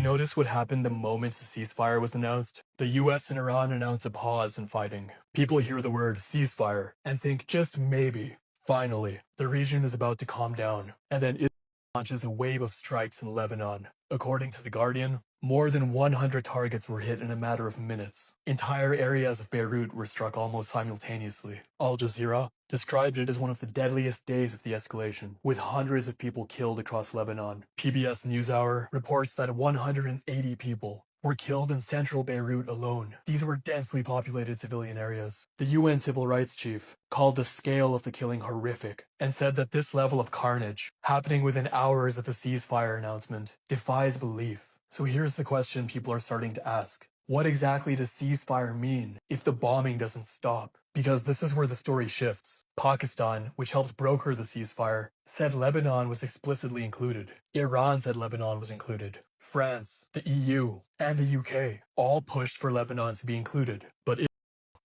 notice what happened the moment the ceasefire was announced? The US and Iran announced a pause in fighting. People hear the word ceasefire and think just maybe, finally, the region is about to calm down. And then Israel launches a wave of strikes in Lebanon. According to The Guardian, more than 100 targets were hit in a matter of minutes. Entire areas of Beirut were struck almost simultaneously. Al Jazeera described it as one of the deadliest days of the escalation, with hundreds of people killed across Lebanon. PBS NewsHour reports that 180 people were killed in central Beirut alone. These were densely populated civilian areas. The UN civil rights chief called the scale of the killing horrific and said that this level of carnage, happening within hours of a ceasefire announcement, defies belief. So here's the question people are starting to ask. What exactly does ceasefire mean if the bombing doesn't stop? Because this is where the story shifts. Pakistan, which helped broker the ceasefire, said Lebanon was explicitly included. Iran said Lebanon was included. France, the EU, and the UK all pushed for Lebanon to be included, but Israel,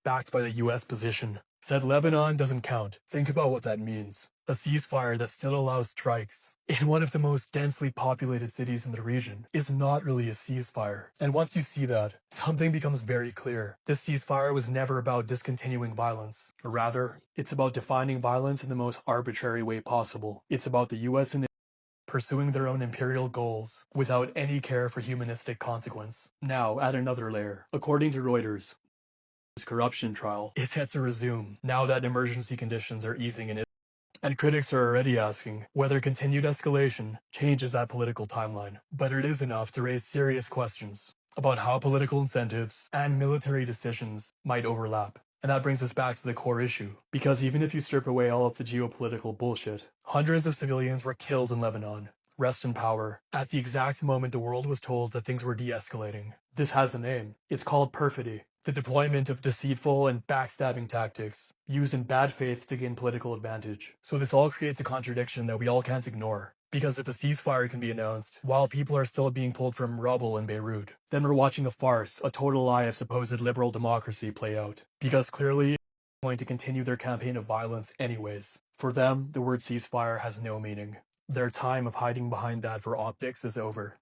backed by the US position, said Lebanon doesn't count. Think about what that means. A ceasefire that still allows strikes in one of the most densely populated cities in the region is not really a ceasefire. And once you see that, something becomes very clear. This ceasefire was never about discontinuing violence. Rather, it's about defining violence in the most arbitrary way possible. It's about the US and pursuing their own imperial goals without any care for humanistic consequence. Now, add another layer. According to Reuters, this corruption trial is set to resume now that emergency conditions are easing in Israel. And critics are already asking whether continued escalation changes that political timeline. But it is enough to raise serious questions about how political incentives and military decisions might overlap. And that brings us back to the core issue, because even if you strip away all of the geopolitical bullshit, hundreds of civilians were killed in Lebanon, rest in power, at the exact moment the world was told that things were de-escalating. This has a name. It's called perfidy, the deployment of deceitful and backstabbing tactics used in bad faith to gain political advantage. So this all creates a contradiction that we all can't ignore. Because if a ceasefire can be announced while people are still being pulled from rubble in Beirut, then we're watching a farce, a total lie of supposed liberal democracy play out. Because clearly, they're going to continue their campaign of violence anyways. For them, the word ceasefire has no meaning. Their time of hiding behind that for optics is over.